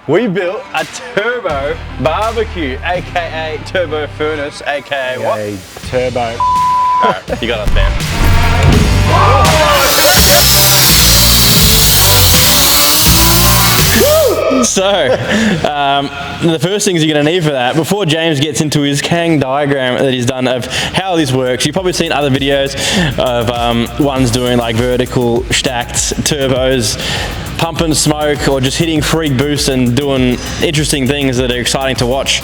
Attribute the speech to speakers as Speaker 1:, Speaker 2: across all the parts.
Speaker 1: We built a turbo barbecue, aka turbo furnace, aka what?
Speaker 2: Turbo.
Speaker 1: Alright, you got us, man. So, the first things you're going to need for that, before James gets into his Kang diagram that he's done of how this works, you've probably seen other videos of ones doing like vertical stacked turbos, pumping smoke or just hitting freak boosts and doing interesting things that are exciting to watch.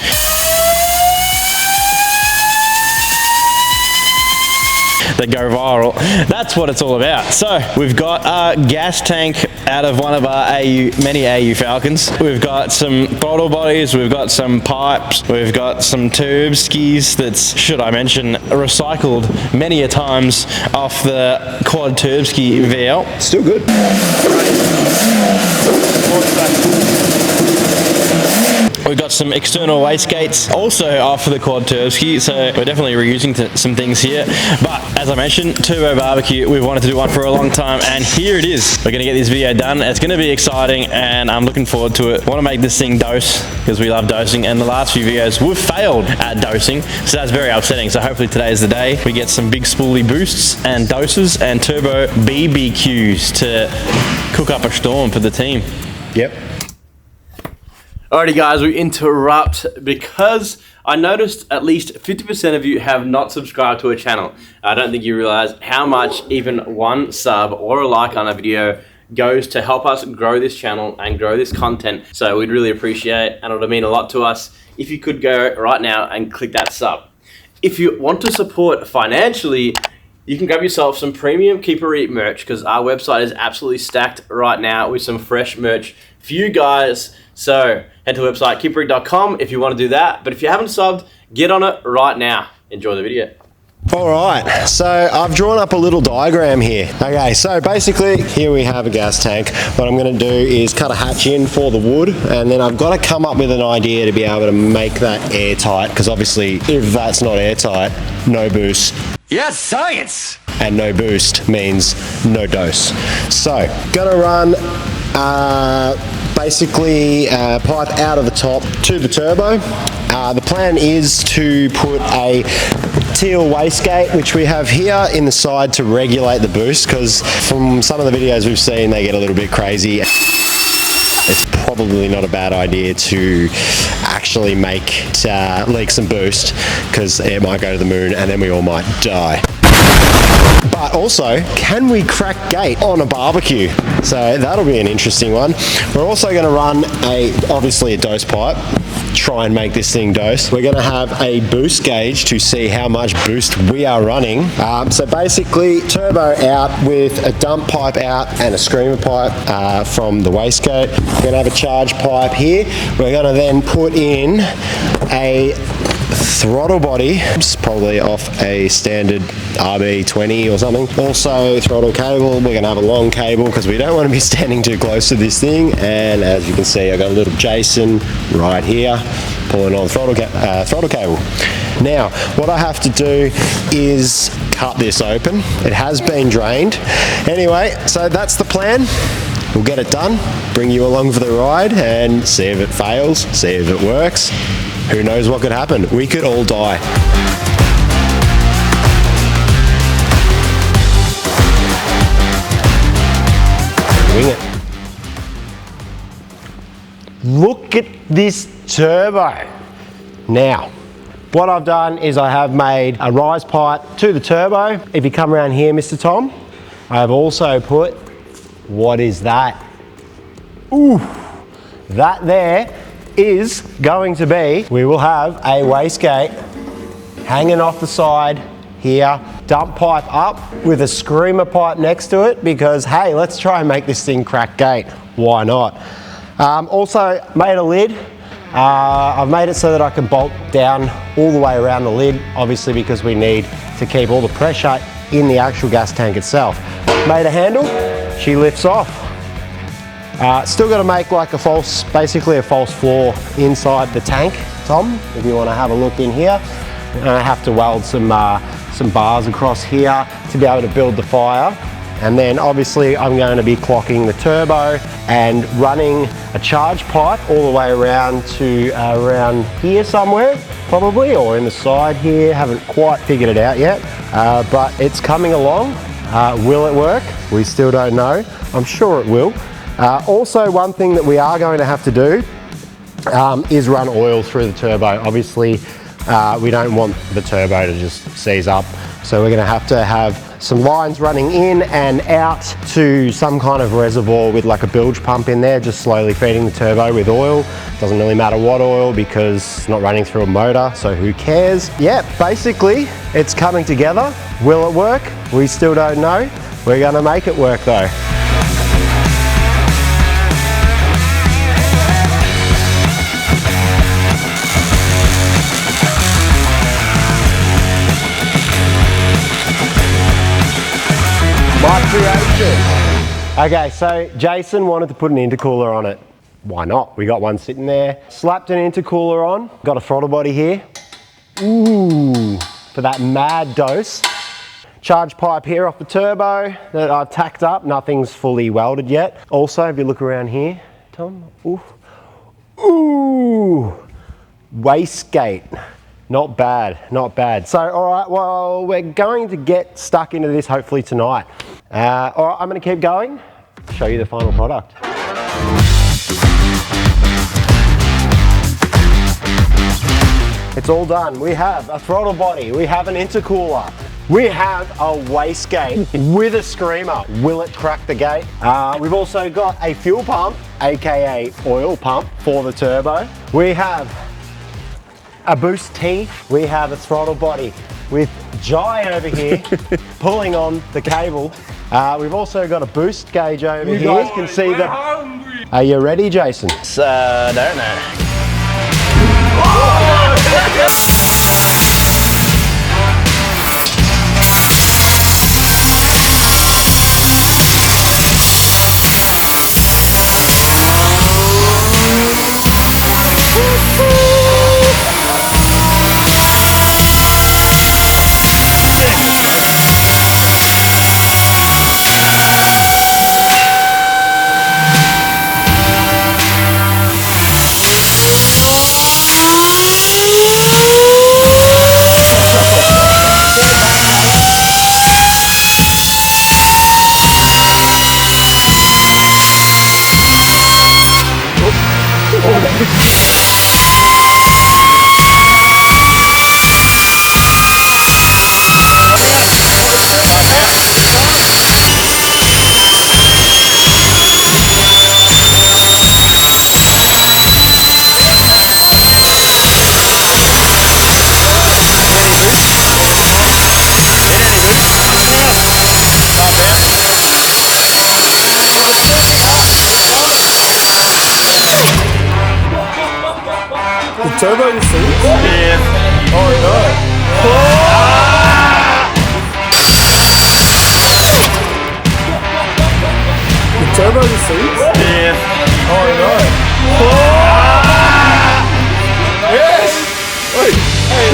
Speaker 1: That go viral. That's what it's all about. So we've got a gas tank out of one of our many AU Falcons. We've got some throttle bodies, we've got some pipes, we've got some tube skis that's, should I mention, recycled many a times off the quad turb ski VL.
Speaker 2: Still good.
Speaker 1: We've got some external wastegates also off the quad turb ski, so we're definitely reusing some things here. But as I mentioned, turbo barbecue, we've wanted to do one for a long time, and here it is. We're gonna get this video done. It's gonna be exciting, and I'm looking forward to it. I wanna make this thing dose, because we love dosing, and the last few videos we've failed at dosing, so that's very upsetting. So hopefully today is the day we get some big spoolie boosts and doses and turbo BBQs to cook up a storm for the team.
Speaker 2: Yep.
Speaker 1: Alrighty guys, we interrupt because I noticed at least 50% of you have not subscribed to a channel. I don't think you realize how much even one sub or a like on a video goes to help us grow this channel and grow this content. So we'd really appreciate, and it would mean a lot to us, if you could go right now and click that sub. If you want to support financially, you can grab yourself some premium Keep a Reet merch, because our website is absolutely stacked right now with some fresh merch for you guys. So head to the website keepareet.com if you want to do that. But if you haven't subbed, get on it right now. Enjoy the video.
Speaker 2: All right, so I've drawn up a little diagram here. Okay, so basically here we have a gas tank. What I'm going to do is cut a hatch in for the wood, and then I've got to come up with an idea to be able to make that airtight, because obviously if that's not airtight, no boost.
Speaker 3: Yes, science!
Speaker 2: And no boost means no dose. So, gonna run basically pipe out of the top to the turbo. The plan is to put a teal wastegate, which we have here in the side, to regulate the boost, because from some of the videos we've seen, they get a little bit crazy. It's probably not a bad idea to actually make leak some boost, because it might go to the moon and then we all might die. But also, can we crack gate on a barbecue? So that'll be an interesting one. We're also going to run obviously a dose pipe, try and make this thing dose. We're going to have a boost gauge to see how much boost we are running. So basically, turbo out with a dump pipe out and a screamer pipe from the wastegate. We're going to have a charge pipe here. We're going to then put in a throttle body, it's probably off a standard RB20 or something. Also throttle cable, we're going to have a long cable because we don't want to be standing too close to this thing. And as you can see, I've got a little Jason right here pulling on throttle cable. Now what I have to do is cut this open. It has been drained. Anyway, so that's the plan. We'll get it done, bring you along for the ride and see if it fails, see if it works. Who knows what could happen? We could all die. Wing it. Look at this turbo. Now, what I've done is I have made a rise pipe to the turbo. If you come around here, Mr. Tom, I have also put, what is that? Ooh, that there is going to be, we will have a wastegate hanging off the side here, dump pipe up with a screamer pipe next to it, because hey, let's try and make this thing crack gate. Why not? Also made a lid. I've made it so that I can bolt down all the way around the lid, obviously because we need to keep all the pressure in the actual gas tank itself. Made a handle, she lifts off. Still got to make like basically a false floor inside the tank, Tom, if you want to have a look in here. And I have to weld some bars across here to be able to build the fire. And then obviously I'm going to be clocking the turbo and running a charge pipe all the way around to around here somewhere, probably, or in the side here. Haven't quite figured it out yet, but it's coming along. Will it work? We still don't know. I'm sure it will. Also, one thing that we are going to have to do is run oil through the turbo. Obviously, we don't want the turbo to just seize up. So we're gonna have to have some lines running in and out to some kind of reservoir with like a bilge pump in there, just slowly feeding the turbo with oil. Doesn't really matter what oil because it's not running through a motor, so who cares? Yeah, basically, it's coming together. Will it work? We still don't know. We're gonna make it work though. My creation. Okay, so Jason wanted to put an intercooler on it. Why not? We got one sitting there. Slapped an intercooler on. Got a throttle body here. Ooh, for that mad dose. Charge pipe here off the turbo that I've tacked up. Nothing's fully welded yet. Also, if you look around here, Tom, ooh, wastegate. Not bad, not bad. So, all right, well, we're going to get stuck into this hopefully tonight. All right, I'm gonna keep going, show you the final product. It's all done. We have a throttle body, we have an intercooler, we have a wastegate with a screamer. Will it crack the gate? We've also got a fuel pump, AKA oil pump for the turbo. We have a boost T, we have a throttle body with Jai over here pulling on the cable. We've also got a boost gauge over here. You guys can see the... Hungry. Are you ready, Jason?
Speaker 1: Don't know.
Speaker 3: Turbo, you see?
Speaker 1: Yeah.
Speaker 3: Oh no. The turbo, you see?
Speaker 1: Yeah.
Speaker 3: Oh no. Yes! Wait. Hey,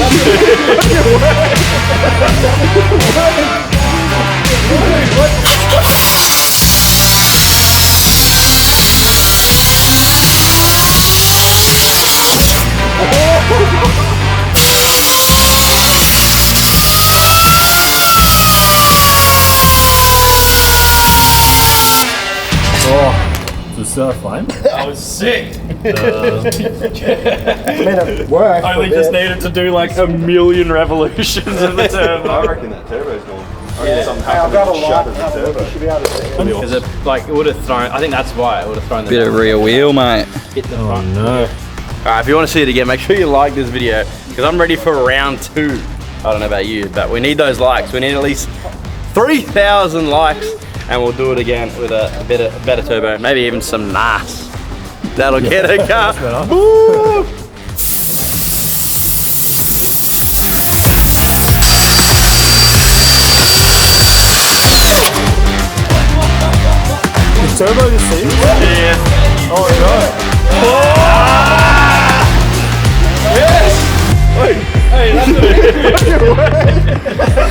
Speaker 3: Was fun?
Speaker 1: That was sick.
Speaker 2: I mean, it worked.
Speaker 3: I only just needed to do like a million revolutions of the turbo.
Speaker 4: I reckon that turbo's gone.
Speaker 2: I've got a lot. You should be able to see it.
Speaker 1: Because it, like, it would have thrown, I think that's why it would have thrown the
Speaker 5: Bit of rear wheel, mate.
Speaker 1: hit the front.
Speaker 3: No.
Speaker 1: Alright, if you want to see it again, make sure you like this video, because I'm ready for round 2. I don't know about you, but we need those likes. We need at least 3,000 likes, and we'll do it again with a better turbo, maybe even some NAS. That'll get a car. Woo!
Speaker 3: The turbo, you see?
Speaker 1: Yeah.
Speaker 3: Oh no. Yes! Wait. Hey, that's a